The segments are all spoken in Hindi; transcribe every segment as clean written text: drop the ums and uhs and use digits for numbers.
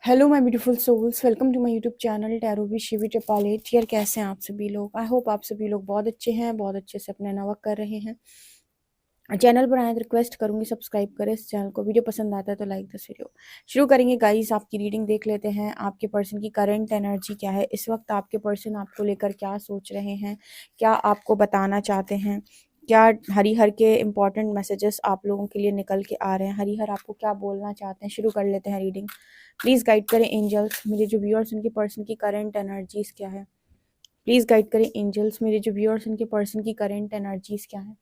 Hello my beautiful souls, welcome to my YouTube channel tarot with Shivi टिपालेट। यार कैसे हैं आप सभी लोग? आई होप आप सभी लोग बहुत अच्छे हैं, बहुत अच्छे से अपना वर्क कर रहे हैं। चैनल पर आए तो रिक्वेस्ट करूंगी सब्सक्राइब करें इस चैनल को। वीडियो पसंद आता है तो लाइक दिस वीडियो। शुरू करेंगे गाइस, आपकी रीडिंग देख लेते हैं। आपके पर्सन की करंट एनर्जी क्या है इस वक्त? आपके पर्सन आपको लेकर क्या सोच रहे हैं, क्या आपको बताना चाहते हैं, क्या हरिहर के इंपॉर्टेंट मैसेजेस आप लोगों के लिए निकल के आ रहे हैं, हरिहर आपको क्या बोलना चाहते हैं। शुरू कर लेते हैं रीडिंग। प्लीज़ गाइड करें एंजल्स, मेरे जो व्यूअर्स उनके पर्सन की करंट एनर्जीज क्या है। प्लीज़ गाइड करें एंजल्स, मेरे जो व्यूअर्स उनके पर्सन की करंट एनर्जीज क्या है।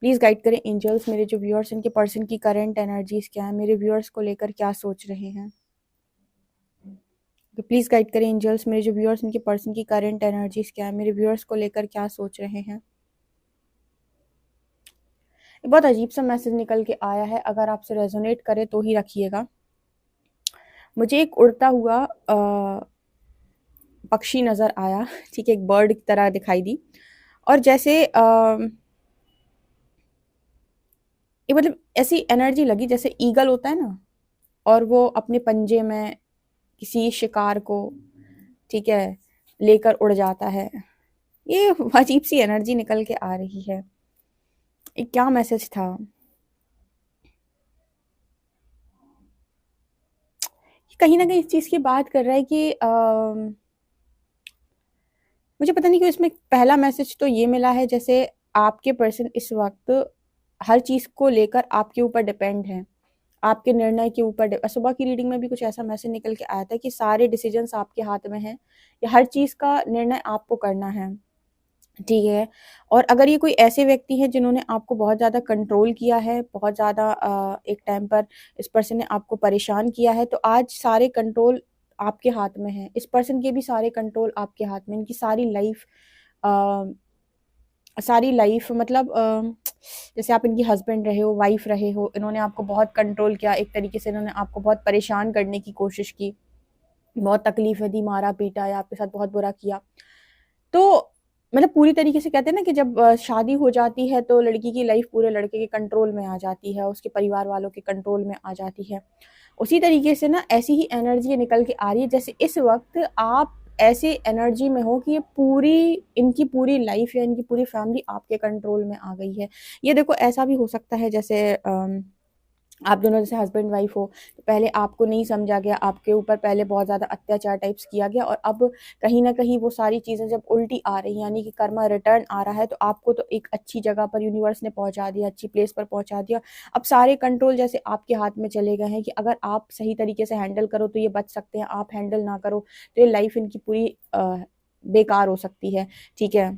प्लीज़ गाइड करें एंजल्स, मेरे जो व्यूअर्स उनके पर्सन की करंट एनर्जीज क्या है, मेरे व्यूअर्स को लेकर क्या सोच रहे हैं। तो प्लीज़ गाइड करें एंजल्स, मेरे जो व्यूअर्स उनके पर्सन की करंट एनर्जीज क्या है, मेरे व्यूअर्स को लेकर क्या सोच रहे हैं। बहुत अजीब सा मैसेज निकल के आया है, अगर आपसे रेजोनेट करे तो ही रखिएगा। मुझे एक उड़ता हुआ पक्षी नज़र आया, ठीक है, एक बर्ड की तरह दिखाई दी। और जैसे ये मतलब ऐसी एनर्जी लगी जैसे ईगल होता है ना, और वो अपने पंजे में किसी शिकार को, ठीक है, लेकर उड़ जाता है। ये अजीब सी एनर्जी निकल के आ रही है। ये क्या मैसेज था? कहीं ना कहीं इस चीज़ की बात कर रहा है कि मुझे पता नहीं क्यों इसमें पहला मैसेज तो ये मिला है जैसे आपके पर्सन इस वक्त हर चीज़ को लेकर आपके ऊपर डिपेंड है, आपके निर्णय के ऊपर। सुबह की रीडिंग में भी कुछ ऐसा मैसेज निकल के आया था कि सारे डिसीजंस आपके हाथ में हैं, या हर चीज़ का निर्णय आपको करना है, ठीक है। और अगर ये कोई ऐसे व्यक्ति हैं जिन्होंने आपको बहुत ज़्यादा कंट्रोल किया है, बहुत ज़्यादा एक टाइम पर इस पर्सन ने आपको परेशान किया है, तो आज सारे कंट्रोल आपके हाथ में है। इस पर्सन के भी सारे कंट्रोल आपके हाथ में। इनकी सारी लाइफ मतलब जैसे आप इनकी हस्बैंड रहे हो, वाइफ रहे हो, इन्होंने आपको बहुत कंट्रोल किया एक तरीके से। इन्होंने आपको बहुत परेशान करने की कोशिश की, बहुत तकलीफें दी, मारा पीटा या आपके साथ बहुत बुरा किया। तो मतलब पूरी तरीके से कहते हैं ना कि जब शादी हो जाती है तो लड़की की लाइफ पूरे लड़के के कंट्रोल में आ जाती है, उसके परिवार वालों के कंट्रोल में आ जाती है। उसी तरीके से ना ऐसी ही एनर्जी निकल के आ रही है जैसे इस वक्त आप ऐसे एनर्जी में हो कि ये पूरी इनकी पूरी लाइफ या इनकी पूरी फैमिली आपके कंट्रोल में आ गई है। ये देखो, ऐसा भी हो सकता है जैसे आप दोनों जैसे हस्बैंड वाइफ हो, तो पहले आपको नहीं समझा गया, आपके ऊपर पहले बहुत ज़्यादा अत्याचार टाइप्स किया गया, और अब कहीं ना कहीं वो सारी चीज़ें जब उल्टी आ रही, यानी कि कर्मा रिटर्न आ रहा है, तो आपको तो एक अच्छी जगह पर यूनिवर्स ने पहुंचा दिया, अच्छी प्लेस पर पहुंचा दिया। अब सारे कंट्रोल जैसे आपके हाथ में चले गए हैं कि अगर आप सही तरीके से हैंडल करो तो ये बच सकते हैं, आप हैंडल ना करो तो ये लाइफ इनकी पूरी बेकार हो सकती है, ठीक है।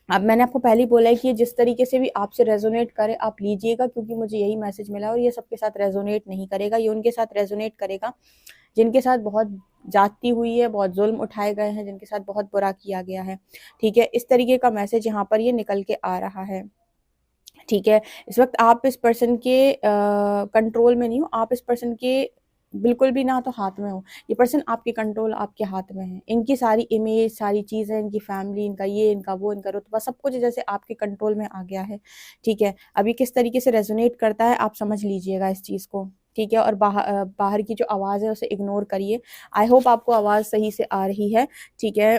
अब मैंने आपको पहले ही बोला है कि ये जिस तरीके से भी आपसे रेजोनेट करे आप लीजिएगा, क्योंकि मुझे यही मैसेज मिला, और ये सबके साथ रेजोनेट नहीं करेगा। ये उनके साथ रेजोनेट करेगा जिनके साथ बहुत जाती हुई है, बहुत जुल्म उठाए गए हैं, जिनके साथ बहुत बुरा किया गया है, ठीक है। इस तरीके का मैसेज यहाँ पर ये निकल के आ रहा है, ठीक है। इस वक्त आप इस पर्सन के कंट्रोल में नहीं हो, आप इस पर्सन के बिल्कुल भी ना तो हाथ में हो। ये पर्सन आपके कंट्रोल आपके हाथ में है। इनकी सारी इमेज, सारी चीज़ें, इनकी फैमिली, इनका ये, इनका वो, इनका रुतबा, सब कुछ जैसे आपके कंट्रोल में आ गया है, ठीक है। अभी किस तरीके से रेजोनेट करता है आप समझ लीजिएगा इस चीज़ को, ठीक है। और बाहर की जो आवाज़ है उसे इग्नोर करिए। आई होप आपको आवाज़ सही से आ रही है, ठीक है।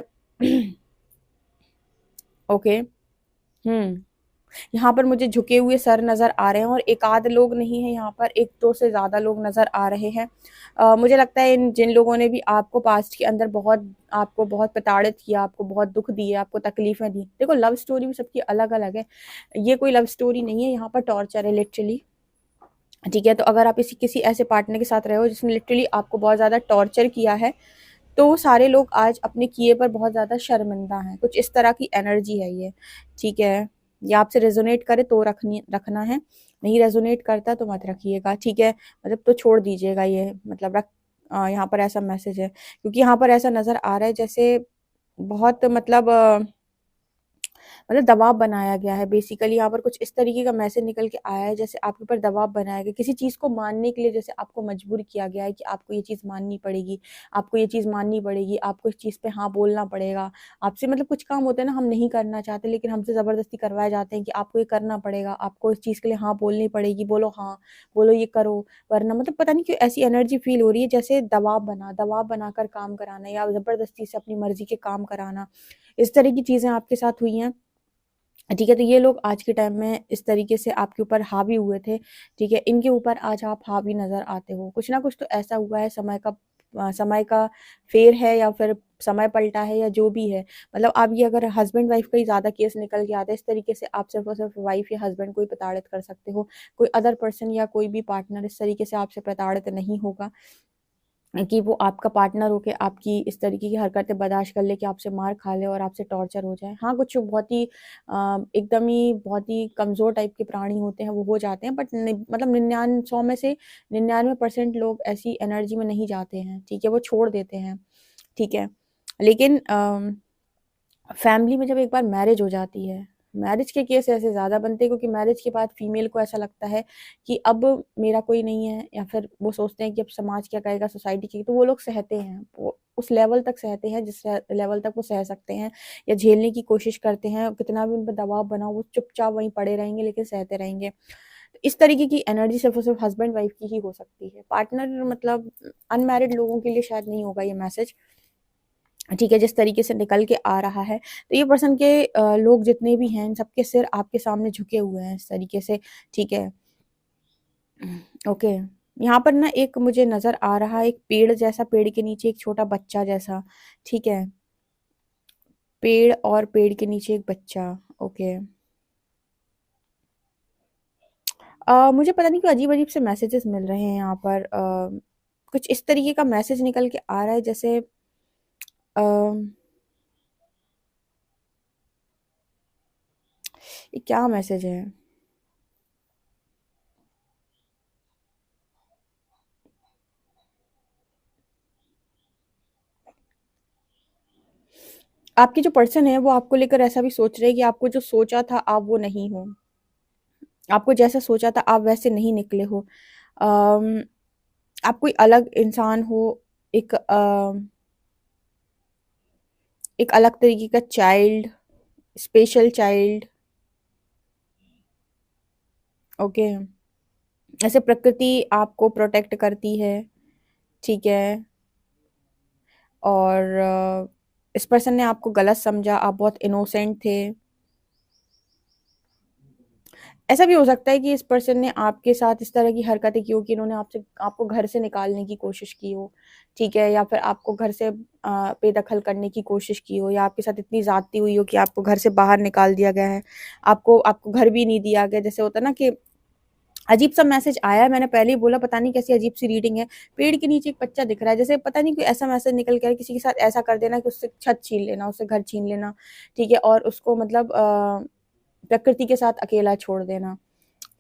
ओके। यहाँ पर मुझे झुके हुए सर नज़र आ रहे हैं, और एक आध लोग नहीं है यहाँ पर, एक दो से ज़्यादा लोग नज़र आ रहे हैं। मुझे लगता है इन जिन लोगों ने भी आपको पास्ट के अंदर आपको बहुत प्रताड़ित किया, आपको बहुत दुख दिए, आपको तकलीफ़ें दी। देखो, लव स्टोरी भी सबकी अलग अलग है, ये कोई लव स्टोरी नहीं है, यहाँ पर टॉर्चर है लिटरली, ठीक है। तो अगर आप किसी ऐसे पार्टनर के साथ रहे हो जिसने लिटरली आपको बहुत ज़्यादा टॉर्चर किया है, तो वो सारे लोग आज अपने किए पर बहुत ज़्यादा शर्मिंदा हैं। कुछ इस तरह की एनर्जी है ये, ठीक है। ये आपसे रेजोनेट करे तो रखना है, नहीं रेजोनेट करता तो मत रखिएगा, ठीक है। मतलब तो छोड़ दीजिएगा ये, मतलब यहाँ पर ऐसा मैसेज है, क्योंकि यहाँ पर ऐसा नज़र आ रहा है जैसे बहुत मतलब मतलब दबाव बनाया गया है। बेसिकली यहाँ पर कुछ इस तरीके का मैसेज निकल के आया है, जैसे आपके ऊपर दबाव बनाया गया किसी चीज़ को मानने के लिए, जैसे आपको मजबूर किया गया है कि आपको ये चीज़ माननी पड़ेगी, आपको ये चीज़ माननी पड़ेगी, आपको इस चीज़ पे हाँ बोलना पड़ेगा। आपसे मतलब कुछ काम होते हैं ना, हम नहीं करना चाहते लेकिन हमसे ज़बरदस्ती करवाए जाते हैं कि आपको ये करना पड़ेगा, आपको इस चीज़ के लिए हाँ बोलनी पड़ेगी, बोलो हाँ, बोलो ये करो, वरना मतलब पता नहीं क्यों ऐसी एनर्जी फ़ील हो रही है जैसे दबाव बनाकर काम कराना या ज़बरदस्ती से अपनी मर्ज़ी के काम कराना। इस तरह की चीज़ें आपके साथ हुई हैं। ठीक है, तो ये लोग आज के टाइम में इस तरीके से आपके ऊपर हावी हुए थे, ठीक है? इनके ऊपर आज आप हावी नज़र आते हो। कुछ ना कुछ तो ऐसा हुआ है, समय का फेर है या फिर समय पलटा है या जो भी है। मतलब आप ये अगर हस्बैंड-वाइफ का ही ज़्यादा केस निकल के आता है, इस तरीके से आप सिर्फ़ और सिर्फ़ वाइफ या हस्बैंड को ही प्रताड़ित कर सकते हो। कोई अदर पर्सन या कोई भी पार्टनर इस तरीके से आपसे प्रताड़ित नहीं होगा। कि वो आपका पार्टनर हो के आपकी इस तरीके की हरकतें बर्दाश्त कर ले कि आपसे मार खा ले और आपसे टॉर्चर हो जाए। हाँ, कुछ बहुत ही एकदम ही बहुत ही कमज़ोर टाइप के प्राणी होते हैं, वो हो जाते हैं, बट नि मतलब 100 में से 99% लोग ऐसी एनर्जी में नहीं जाते हैं, ठीक है? वो छोड़ देते हैं, ठीक है? लेकिन फैमिली में जब एक बार मैरिज हो जाती है, मैरिज के केस ऐसे ज़्यादा बनते हैं क्योंकि मैरिज के बाद फीमेल को ऐसा लगता है कि अब मेरा कोई नहीं है, या फिर वो सोचते हैं कि अब समाज क्या कहेगा, सोसाइटी क्या, तो वो लोग सहते हैं। वो उस लेवल तक सहते हैं जिस लेवल तक वो सह सकते हैं या झेलने की कोशिश करते हैं। कितना भी उन पर दबाव बनाओ, वो चुपचाप वहीं पड़े रहेंगे लेकिन सहते रहेंगे। तो इस तरीके की एनर्जी सिर्फ़ और सिर्फ़ हस्बैंड वाइफ की ही हो सकती है। पार्टनर मतलब अनमैरिड लोगों के लिए शायद नहीं होगा ये मैसेज। ठीक है, जिस तरीके से निकल के आ रहा है, तो ये पर्सन के लोग जितने भी हैं, इन सबके सिर आपके सामने झुके हुए हैं इस तरीके से, ठीक है। ओके, यहाँ पर ना एक मुझे नज़र आ रहा है एक पेड़ जैसा, पेड़ के नीचे एक छोटा बच्चा जैसा, ठीक है। पेड़ और पेड़ के नीचे एक बच्चा, ओके। मुझे पता नहीं क्यों अजीब-अजीब से मैसेजेस मिल रहे हैं यहाँ पर। कुछ इस तरीके का मैसेज निकल के आ रहा है जैसे अ, ये क्या मैसेज है? आपकी जो पर्सन है वो आपको लेकर ऐसा भी सोच रहे हैं कि आपको जो सोचा था आप वो नहीं हो। आपको जैसा सोचा था आप वैसे नहीं निकले हो। अम, आप कोई अलग इंसान हो, एक एक अलग तरीके का चाइल्ड, स्पेशल चाइल्ड, ओके। ऐसे प्रकृति आपको प्रोटेक्ट करती है, ठीक है। और इस पर्सन ने आपको गलत समझा, आप बहुत इनोसेंट थे। ऐसा भी हो सकता है कि इस पर्सन ने आपके साथ इस तरह की हरकतें की हो कि इन्होंने आपको घर से निकालने की कोशिश की हो, ठीक है? या फिर आपको घर से बेदखल करने की कोशिश की हो, या आपके साथ इतनी ज़्यादती हुई हो कि आपको घर से बाहर निकाल दिया गया है। आपको आपको घर भी नहीं दिया गया। जैसे होता है ना कि अजीब-सा मैसेज आया है, मैंने पहले ही बोला पता नहीं कैसी अजीब-सी रीडिंग है। पेड़ के नीचे एक बच्चा दिख रहा है, जैसे पता नहीं कोई ऐसा मैसेज निकल के आया किसी के साथ ऐसा कर देना कि उससे छत छीन लेना, उससे घर छीन लेना, ठीक है? और उसको मतलब प्रकृति के साथ अकेला छोड़ देना।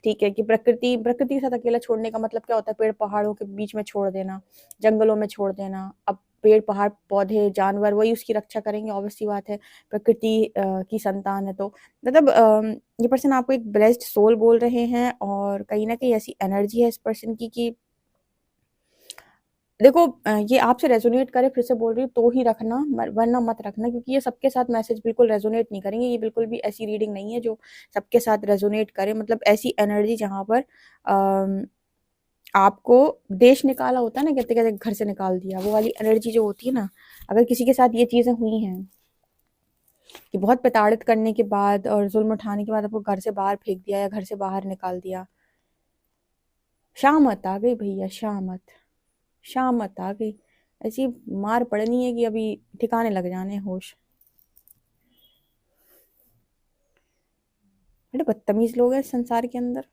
ठीक है, कि प्रकृति प्रकृति के साथ अकेला छोड़ने का मतलब क्या होता है? पेड़-पहाड़ों के बीच में छोड़ देना, जंगलों में छोड़ देना। अब पेड़-पहाड़, पौधे, जानवर वही उसकी रक्षा करेंगे, ऑब्वियस सी बात है, प्रकृति की संतान है तो। मतलब ये पर्सन आपको एक ब्लेस्ड सोल बोल रहे हैं और कहीं न कहीं ऐसी एनर्जी है इस पर्सन की कि देखो ये आपसे रेज़ोनेट करे, फिर से बोल रही हूँ, तो ही रखना, वरना मत रखना, क्योंकि ये सबके साथ मैसेज बिल्कुल रेज़ोनेट नहीं करेंगे। ये बिल्कुल भी ऐसी रीडिंग नहीं है जो सबके साथ रेज़ोनेट करे। मतलब ऐसी एनर्जी जहाँ पर अम, आपको देश निकाला होता है ना, कहते-कहते घर से निकाल दिया, वो वाली एनर्जी जो होती है ना, अगर किसी के साथ ये चीज़ें हुई हैं कि बहुत प्रताड़ित करने के बाद और ज़ुल्म उठाने के बाद आपको घर से बाहर फेंक दिया या घर से बाहर निकाल दिया। शामत आ गई भैया, शामत। शामत आ गई। ऐसी मार पड़नी है कि अभी ठिकाने लग जाने होश। बड़े बदतमीज़ लोग हैं इस संसार के अंदर।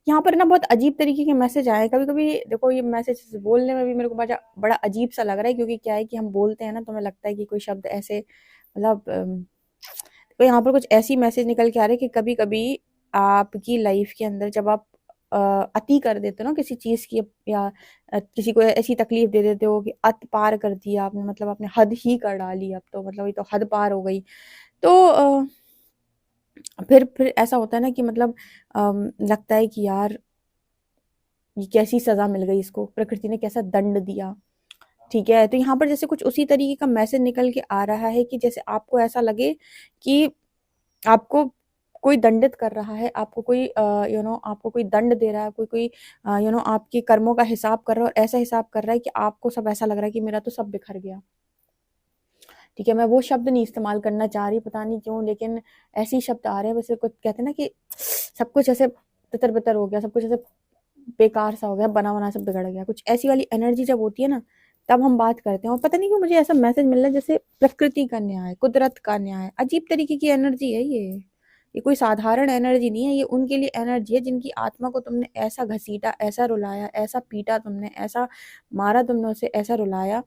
यहाँ पर ना बहुत अजीब तरीके के मैसेज आए हैं। कभी-कभी देखो ये मैसेज बोलने में भी मेरे को बड़ा बड़ा अजीब-सा लग रहा है, क्योंकि क्या है कि हम बोलते हैं ना तो हमें लगता है कि कोई शब्द ऐसे मतलब तो यहाँ पर कुछ ऐसी मैसेज निकल के आ रहे हैं कि कभी-कभी आपकी लाइफ़ के अंदर जब आप अति कर देते हो ना किसी चीज़ की, या किसी को ऐसी तकलीफ दे देते हो कि अत पार कर दिया आपने, मतलब आपने हद ही कर डाली, अब तो मतलब ये तो हद पार हो गई। तो फिर ऐसा होता है ना कि मतलब लगता है कि यार ये कैसी सज़ा मिल गई इसको, प्रकृति ने कैसा दंड दिया। ठीक है, तो यहाँ पर जैसे कुछ उसी तरीके का मैसेज निकल के आ रहा है कि जैसे आपको ऐसा लगे कि आपको कोई दंडित कर रहा है, आपको कोई आपको कोई दंड दे रहा है, कोई कोई आपके कर्मों का हिसाब कर रहा है, और ऐसा हिसाब कर रहा है कि आपको सब ऐसा लग रहा है कि मेरा तो सब बिखर गया। ठीक है, मैं वो शब्द नहीं इस्तेमाल करना चाह रही, पता नहीं क्यों, लेकिन ऐसे ही शब्द आ रहे हैं। वैसे कुछ कहते हैं ना कि सब कुछ ऐसे तितर-बितर हो गया, सब कुछ ऐसे बेकार सा हो गया, बना-बनाया सब बिगड़ गया। कुछ ऐसी वाली एनर्जी जब होती है ना, तब हम बात करते हैं। और पता नहीं क्यों मुझे ऐसा मैसेज मिल रहा है जैसे प्रकृति का न्याय, कुदरत का न्याय, अजीब तरीके की एनर्जी है ये। ये कोई साधारण एनर्जी नहीं है, ये उनके लिए एनर्जी है जिनकी आत्मा को तुमने ऐसा घसीटा, ऐसा रुलाया, ऐसा पीटा तुमने, ऐसा मारा तुमने उसे, ऐसा रुलाया,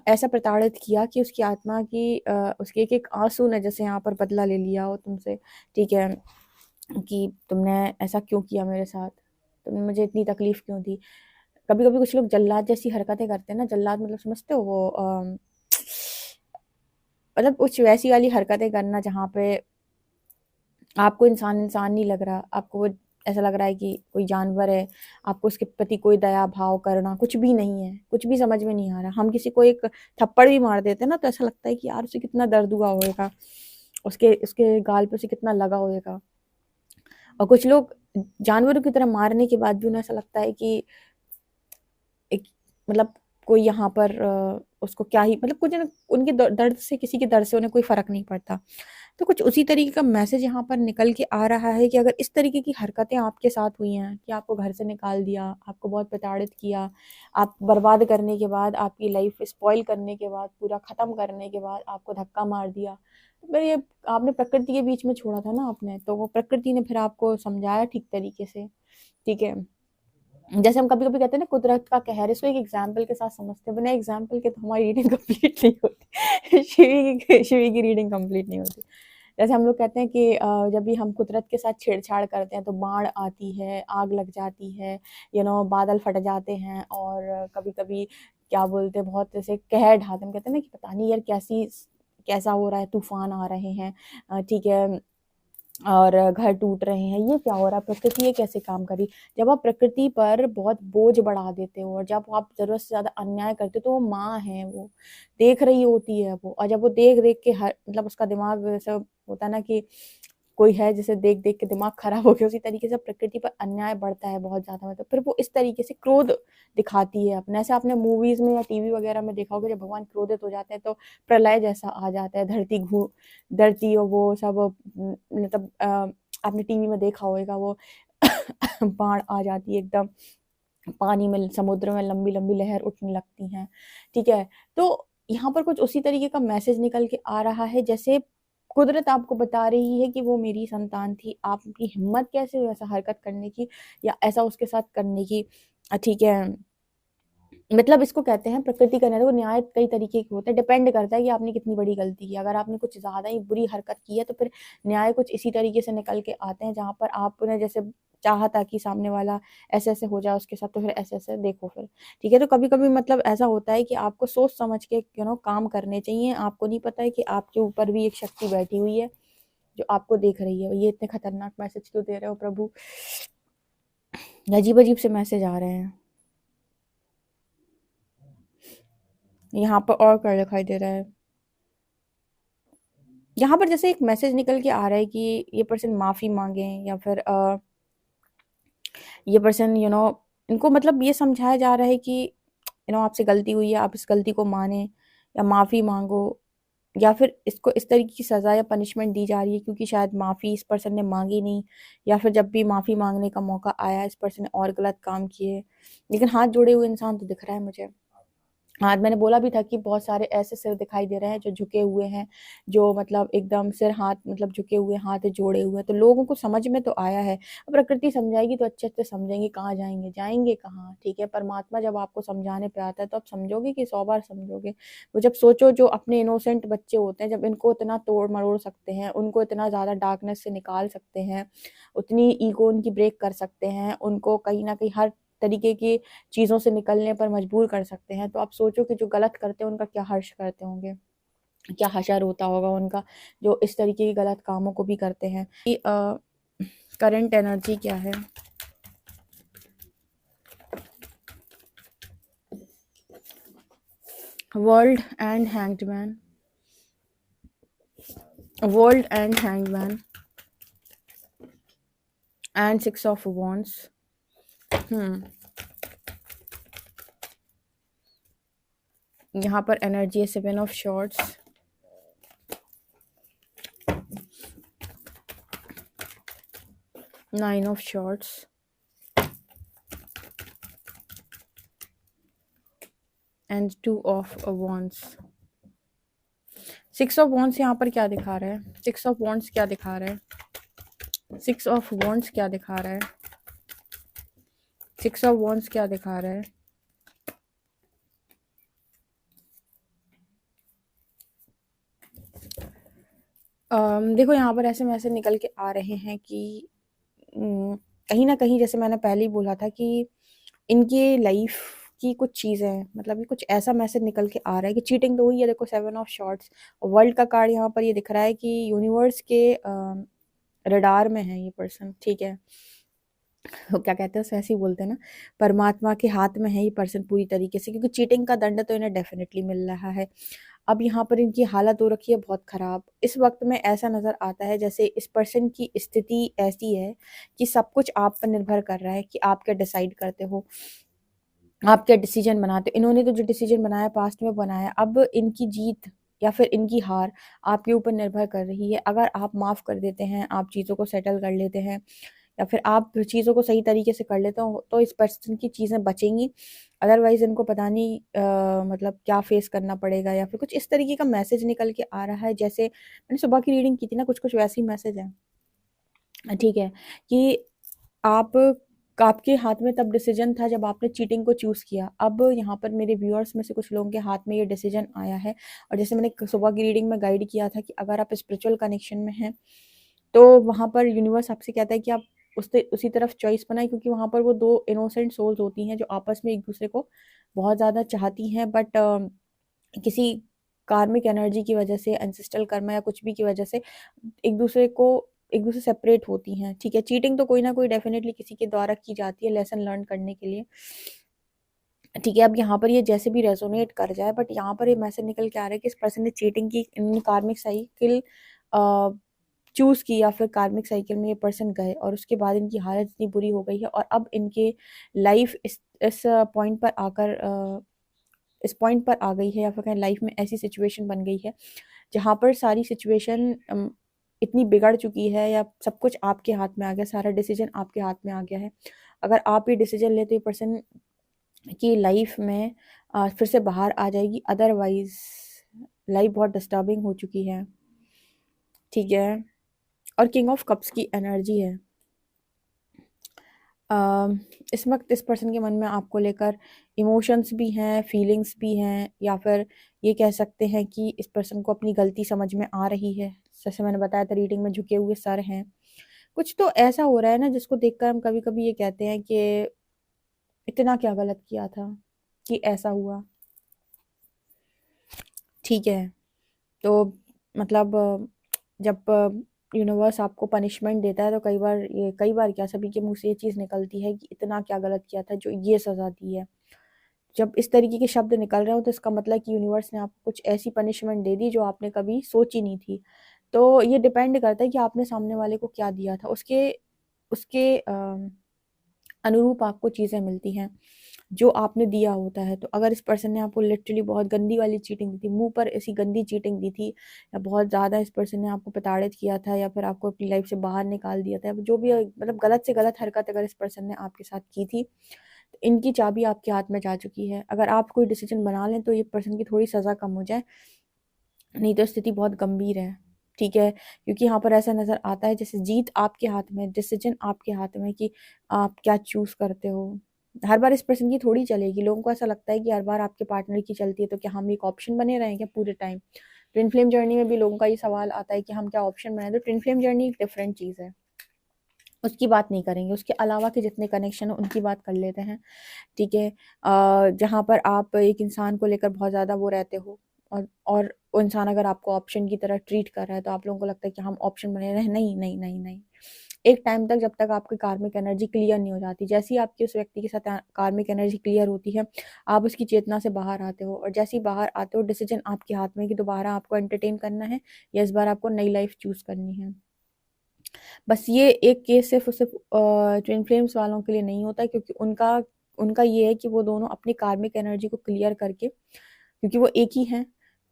ऐसा प्रताड़ित किया कि उसकी आत्मा की उसके एक-एक आँसू ने जैसे यहाँ पर बदला ले लिया हो तुमसे, ठीक है? कि तुमने ऐसा क्यों किया मेरे साथ? तुमने मुझे इतनी तकलीफ़ क्यों दी? कभी-कभी कुछ लोग जल्लाद जैसी हरकतें करते हैं ना, जल्लाद मतलब समझते हो वो मतलब कुछ वैसी वाली हरकतें करना जहाँ पे आपको इंसान इंसान नहीं लग रहा, आपको वो ऐसा लग रहा है कि कोई जानवर है, आपको उसके प्रति कोई दया भाव करुणा कुछ भी नहीं है, कुछ भी समझ में नहीं आ रहा। हम किसी को एक थप्पड़ भी मार देते हैं ना, तो ऐसा लगता है कि यार उसे कितना दर्द हुआ होएगा, उसके उसके गाल पे उसे कितना लगा होएगा। और कुछ लोग जानवरों की तरह मारने के बाद भी उन्हें ऐसा लगता है कि एक मतलब कोई यहाँ पर उसको क्या ही मतलब कुछ न उनके दर्द से किसी के दर्द से उन्हें कोई फ़र्क नहीं पड़ता। तो कुछ उसी तरीके का मैसेज यहाँ पर निकल के आ रहा है कि अगर इस तरीके की हरकतें आपके साथ हुई हैं कि आपको घर से निकाल दिया, आपको बहुत प्रताड़ित किया, आप बर्बाद करने के बाद, आपकी लाइफ़ स्पॉइल करने के बाद, पूरा ख़त्म करने के बाद आपको धक्का मार दिया, तो फिर ये आपने प्रकृति के बीच में छोड़ा था ना आपने, तो वो प्रकृति ने फिर आपको समझाया ठीक तरीके से, ठीक है? जैसे हम कभी-कभी कहते हैं ना कुदरत का कहर, इसको एक एग्ज़ाम्पल के साथ समझते हैं, बिना एग्ज़ाम्पल के तो हमारी रीडिंग कंप्लीट नहीं होती। शिवी की रीडिंग कंप्लीट नहीं होती। जैसे हम लोग कहते हैं कि जब भी हम कुदरत के साथ छेड़छाड़ करते हैं तो बाढ़ आती है, आग लग जाती है, बादल फट जाते हैं, और कभी-कभी क्या बोलते हैं बहुत ऐसे कहर ढाते हैं। हम कहते हैं ना कि पता नहीं यार कैसा हो रहा है, तूफ़ान आ रहे हैं, ठीक है, और घर टूट रहे हैं, ये क्या हो रहा है? प्रकृति ये कैसे काम कर रही है? जब आप प्रकृति पर बहुत बोझ बढ़ा देते हो और जब आप ज़रूरत से ज़्यादा अन्याय करते हो, तो वो माँ है वो, देख रही होती है वो, और जब वो देख-देख के हर मतलब उसका दिमाग वैसा होता है ना कि कोई है जिसे देख-देख के दिमाग खराब हो गया, उसी तरीके से प्रकृति पर अन्याय बढ़ता है बहुत ज़्यादा, मतलब फिर वो इस तरीके से क्रोध दिखाती है अपना। ऐसे आपने मूवीज़ में या टीवी वगैरह में देखा होगा, जब भगवान क्रोधित हो जाते हैं तो प्रलय जैसा आ जाता है, धरती और वो सब मतलब आपने टीवी में देखा होगा वो बाढ़ आ जाती है एकदम, पानी में समुद्र में लंबी-लंबी लहर उठने लगती हैं, ठीक है? तो यहाँ पर कुछ उसी तरीके का मैसेज निकल के आ रहा है, जैसे कुदरत आपको बता रही है कि वो मेरी संतान थी, आपकी हिम्मत कैसे हुई ऐसा हरकत करने की या ऐसा उसके साथ करने की, ठीक है? मतलब इसको कहते हैं प्रकृति का न्याय। वो न्याय कई तरीके के होते हैं, डिपेंड करता है कि आपने कितनी बड़ी गलती की। अगर आपने कुछ ज़्यादा ही बुरी हरकत की है, तो फिर न्याय कुछ इसी तरीके से निकल के आते हैं, जहाँ पर आपने जैसे चाहा था कि सामने वाला ऐसे-ऐसे हो जाए उसके साथ, तो फिर ऐसे-ऐसे देखो फिर, ठीक है? तो कभी-कभी मतलब ऐसा होता है कि आपको सोच समझ के काम करने चाहिए। आपको नहीं पता है कि आपके ऊपर भी एक शक्ति बैठी हुई है, जो आपको देख रही है। ये इतने खतरनाक मैसेज क्यों दे रहे हो प्रभु? अजीब-अजीब से मैसेज आ रहे हैं। यहाँ पर और क्या दिखाई दे रहा है? यहाँ पर जैसे एक मैसेज निकल के आ रहा है कि ये पर्सन माफ़ी माँगे, या फिर ये पर्सन इनको मतलब ये समझाया जा रहा है कि आपसे गलती हुई है, आप इस गलती को मानें या माफ़ी माँगो, या फिर इसको इस तरीके की सज़ा या पनिशमेंट दी जा रही है क्योंकि शायद माफ़ी इस पर्सन ने माँगी नहीं, या फिर जब भी माफ़ी माँगने का मौका आया इस पर्सन ने और गलत काम किए। लेकिन हाथ जोड़े हुए इंसान तो दिख रहा है मुझे। आज मैंने बोला भी था कि बहुत सारे ऐसे सिर दिखाई दे रहे हैं जो झुके हुए हैं, जो मतलब एकदम सिर हाथ मतलब झुके हुए, हाथ जोड़े हुए हैं। तो लोगों को समझ में तो आया है। अब प्रकृति समझाएगी तो अच्छे-अच्छे समझेंगे, कहाँ जाएँगे? जाएँगे कहाँ? ठीक है, परमात्मा जब आपको समझाने पे आता है तो आप समझोगे कि 100 बार समझोगे? वो जब सोचो जो अपने इनोसेंट बच्चे होते हैं, जब इनको इतना तोड़-मरोड़ सकते हैं, उनको इतना ज़्यादा डार्कनेस से निकाल सकते हैं, उतनी ईगो उनकी ब्रेक कर सकते हैं, उनको कहीं न कहीं हर तरीके की चीज़ों से निकलने पर मजबूर कर सकते हैं। तो आप सोचो कि जो गलत करते हैं उनका क्या हर्ष करते होंगे, क्या हशर होता होगा उनका, जो इस तरीके के गलत कामों को भी करते हैं। कि करंट एनर्जी क्या है? World and hanged man, world and hanged man and 6 of wands। यहाँ पर एनर्जी है 7 of shorts, 9 of shorts and 2 of wands। 6 of wands यहाँ पर क्या दिखा रहा है? 6 ऑफ wands क्या दिखा रहा है? 6 ऑफ wands क्या दिखा रहा है? 6 ऑफ wands क्या दिखा रहा है? देखो यहाँ पर ऐसे मैसेज निकल के आ रहे हैं कि कहीं न कहीं जैसे मैंने पहले ही बोला था कि इनके लाइफ की कुछ चीज़ें मतलब ये कुछ ऐसा मैसेज निकल के आ रहा है कि चीटिंग तो हुई है। देखो 7 ऑफ शॉर्ट्स, वर्ल्ड का कार्ड यहाँ पर ये दिख रहा है कि यूनिवर्स के रडार में है ये पर्सन, ठीक है। वो क्या कहते हैं उसे, ऐसे ही बोलते हैं ना, परमात्मा के हाथ में है ये पर्सन पूरी तरीके से, क्योंकि चीटिंग का दंड तो इन्हें डेफिनेटली मिल रहा है। अब यहाँ पर इनकी हालत हो रखी है बहुत ख़राब। इस वक्त में ऐसा नज़र आता है जैसे इस पर्सन की स्थिति ऐसी है कि सब कुछ आप पर निर्भर कर रहा है कि आप क्या डिसाइड करते हो, आप क्या डिसीजन बनाते हो। इन्होंने तो जो डिसीजन बनाया पास्ट में बनाया, अब इनकी जीत या फिर इनकी हार आपके ऊपर निर्भर कर रही है। अगर आप माफ़ कर देते हैं, आप चीज़ों को सेटल कर लेते हैं या फिर आप चीज़ों को सही तरीके से कर लेते हो तो इस पर्सन की चीज़ें बचेंगी। अदरवाइज़ इनको पता नहीं मतलब क्या फेस करना पड़ेगा या फिर कुछ इस तरीके का मैसेज निकल के आ रहा है। जैसे मैंने सुबह की रीडिंग की थी ना, कुछ-कुछ वैसे ही मैसेज है। ठीक है, कि आप आपके हाथ में तब डिसीजन था जब आपने चीटिंग को चूज़ किया। अब यहाँ पर मेरे व्यूअर्स में से कुछ लोगों के हाथ में ये डिसीजन आया है। और जैसे मैंने सुबह की रीडिंग में गाइड किया था कि अगर आप स्पिरिचुअल कनेक्शन में हैं, तो वहाँ पर यूनिवर्स आपसे कहता है कि आप उसी तरफ चॉइस बनाएँ, क्योंकि वहाँ पर वो 2 इनोसेंट सोल्स होती हैं जो आपस में एक-दूसरे को बहुत ज़्यादा चाहती हैं, बट किसी कार्मिक एनर्जी की वजह से, एंसेस्ट्रल कर्म या कुछ भी की वजह से एक दूसरे सेपरेट होती हैं, ठीक है। चीटिंग तो कोई ना कोई डेफिनेटली किसी के द्वारा की जाती है लेसन लर्न करने के लिए, ठीक है। अब यहाँ पर ये जैसे भी रेजोनेट कर जाए, बट यहाँ पर ये मैसेज निकल के आ रहा है कि इस पर्सन ने चीटिंग की, इन कार्मिक साइकिल चूज़ की या फिर कार्मिक साइकिल में ये पर्सन गए और उसके बाद इनकी हालत इतनी बुरी हो गई है और अब इनके लाइफ इस पॉइंट पर आकर इस पॉइंट पर आ गई है या फिर कहें लाइफ में ऐसी सिचुएशन बन गई है जहाँ पर सारी सिचुएशन इतनी बिगड़ चुकी है या सब कुछ आपके हाथ में आ गया, सारा डिसीजन आपके हाथ में आ गया है। अगर आप ये डिसीजन लेते हो पर्सन की लाइफ में फिर से बाहर आ जाएगी, अदरवाइज लाइफ बहुत डिस्टर्बिंग हो चुकी है, ठीक है। और किंग ऑफ कप्स की एनर्जी है। इस वक्त इस पर्सन के मन में आपको लेकर इमोशंस भी हैं, फीलिंग्स भी हैं, या फिर ये कह सकते हैं कि इस पर्सन को अपनी गलती समझ में आ रही है। जैसे मैंने बताया था रीडिंग में झुके हुए सर हैं। कुछ तो ऐसा हो रहा है ना जिसको देखकर हम कभी-कभी ये कहते हैं कि इतना क्या गलत किया था कि ऐसा हुआ, ठीक है। तो मतलब जब यूनिवर्स आपको पनिशमेंट देता है तो कई बार क्या सभी के मुँह से ये चीज़ निकलती है कि इतना क्या गलत किया था जो ये सज़ा दी है। जब इस तरीके के शब्द निकल रहे हो तो इसका मतलब कि यूनिवर्स ने आपको कुछ ऐसी पनिशमेंट दे दी जो आपने कभी सोची नहीं थी। तो ये डिपेंड करता है कि आपने सामने वाले को क्या दिया था, उसके उसके अनुरूप आपको चीज़ें मिलती हैं, जो आपने दिया होता है। तो अगर इस पर्सन ने आपको लिटरली बहुत गंदी वाली चीटिंग दी थी, मुँह पर ऐसी गंदी चीटिंग दी थी, या बहुत ज़्यादा इस पर्सन ने आपको प्रताड़ित किया था या फिर आपको अपनी लाइफ़ से बाहर निकाल दिया था, जो भी मतलब गलत से गलत हरकत अगर इस पर्सन ने आपके साथ की थी, इनकी चाबी आपके हाथ में जा चुकी है। अगर आप कोई डिसीजन बना लें तो ये पर्सन की थोड़ी सज़ा कम हो जाए, नहीं तो स्थिति बहुत गंभीर है, ठीक है? क्योंकि यहाँ पर ऐसा नज़र आता है जैसे जीत आपके हाथ में, डिसीजन आपके हाथ में कि आप क्या चूज़ करते हो। हर बार इस पर्सन की थोड़ी चलेगी। लोगों को ऐसा लगता है कि हर बार आपके पार्टनर की चलती है, तो क्या हम एक ऑप्शन बने रहें क्या पूरे टाइम? ट्विन फ्लेम जर्नी में भी लोगों का ये सवाल आता है कि हम क्या ऑप्शन बने? तो ट्विन फ्लेम जर्नी एक डिफरेंट चीज़ है, उसकी बात नहीं करेंगे। उसके अलावा के जितने कनेक्शन हैं उनकी बात कर लेते हैं, ठीक है? जहाँ पर आप एक इंसान को लेकर बहुत ज़्यादा वो रहते हो, और वो इंसान अगर आपको ऑप्शन की तरह ट्रीट कर रहा है, तो आप लोगों को लगता है कि हम ऑप्शन बने रहें। नहीं, नहीं, नहीं, नहीं। एक टाइम तक, जब तक आपकी कार्मिक एनर्जी क्लियर नहीं हो जाती, जैसे ही आपकी उस व्यक्ति के साथ कार्मिक एनर्जी क्लियर होती है, आप उसकी चेतना से बाहर आते हो, और जैसे ही बाहर आते हो, डिसीजन आपके हाथ में है कि दोबारा आपको एंटरटेन करना है या इस बार आपको नई लाइफ चूज़ करनी है। बस ये एक केस सिर्फ़ और सिर्फ़ ट्विन फ्लेम्स वालों के लिए नहीं होता है, क्योंकि उनका उनका ये है कि वो दोनों अपनी कार्मिक एनर्जी को क्लियर करके, क्योंकि वो एक ही हैं,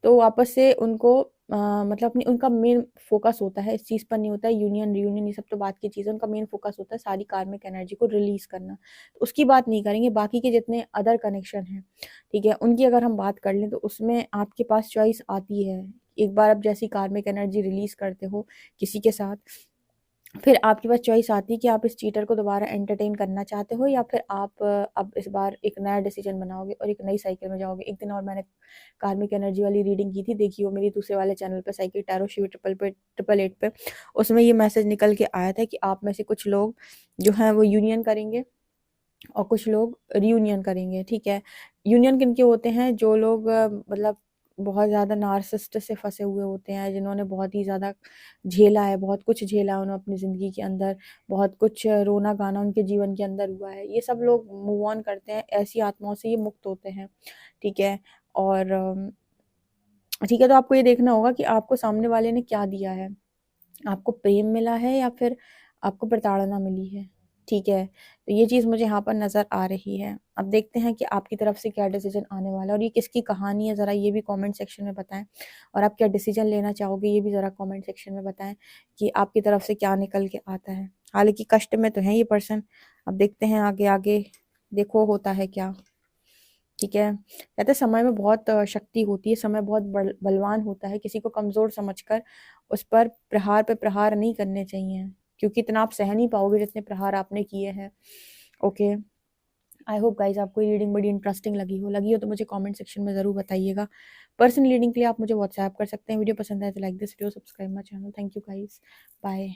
तो वापस से उनको मतलब अपनी उनका मेन फ़ोकस होता है, इस चीज़ पर नहीं होता है यूनियन, रियूनियन ये सब तो बात की चीज़ है। उनका मेन फ़ोकस होता है सारी कार्मिक एनर्जी को रिलीज़ करना। तो उसकी बात नहीं करेंगे, बाकी के जितने अदर कनेक्शन हैं, ठीक है? उनकी अगर हम बात कर लें, तो उसमें आपके पास चॉइस आती है। एक बार आप जैसी कार्मिक एनर्जी रिलीज़ करते हो किसी के साथ, फिर आपके पास चॉइस आती है कि आप इस चीटर को दोबारा एंटरटेन करना चाहते हो, या फिर आप अब इस बार एक नया डिसीजन बनाओगे और एक नई साइकिल में जाओगे। एक दिन और मैंने कार्मिक एनर्जी वाली रीडिंग की थी, देखिए वो मेरी दूसरे वाले चैनल पे, साइकिल टैरो शिव 888 पे। उसमें ये मैसेज निकल के आया था कि आप में से कुछ लोग जो हैं वो यूनियन करेंगे और कुछ लोग रियूनियन करेंगे, ठीक है? यूनियन किनके होते हैं? जो लोग मतलब बहुत ज़्यादा नार्सिसिस्ट से फँसे हुए होते हैं, जिन्होंने बहुत ही ज़्यादा झेला है, बहुत कुछ झेला है उन्होंने अपनी ज़िंदगी के अंदर, बहुत कुछ रोना-गाना उनके जीवन के अंदर हुआ है। ये सब लोग मूव ऑन करते हैं, ऐसी आत्माओं से ये मुक्त होते हैं, ठीक है? और ठीक है, तो आपको ये देखना होगा कि आपको सामने वाले ने क्या दिया है। आपको प्रेम मिला है या फिर आपको प्रताड़ना मिली है, ठीक है? तो ये चीज़ मुझे यहाँ पर नज़र आ रही है। अब देखते हैं कि आपकी तरफ से क्या डिसीज़न आने वाला है, और ये किसकी कहानी है, ज़रा ये भी कमेंट सेक्शन में बताएँ। और आप क्या डिसीज़न लेना चाहोगे, ये भी ज़रा कमेंट सेक्शन में बताएँ कि आपकी तरफ से क्या निकल के आता है। हालाँकि कष्ट में तो है ये पर्सन, अब देखते हैं आगे-आगे, देखो होता है क्या, ठीक है? कहते हैं समय में बहुत शक्ति होती है, समय बहुत बलवान होता है, किसी को कमज़ोर समझकर उस पर प्रहार पे प्रहार नहीं करने चाहिए, क्योंकि इतना आप सह नहीं पाओगे जितने प्रहार आपने किए हैं। ओके, आई होप गाइज़ आपको ये रीडिंग बड़ी इंटरेस्टिंग लगी हो तो मुझे कमेंट सेक्शन में ज़रूर बताइएगा। पर्सनल रीडिंग के लिए आप मुझे व्हाट्सएप कर सकते हैं। वीडियो पसंद आए तो like this video, subscribe my channel. Thank you guys, bye.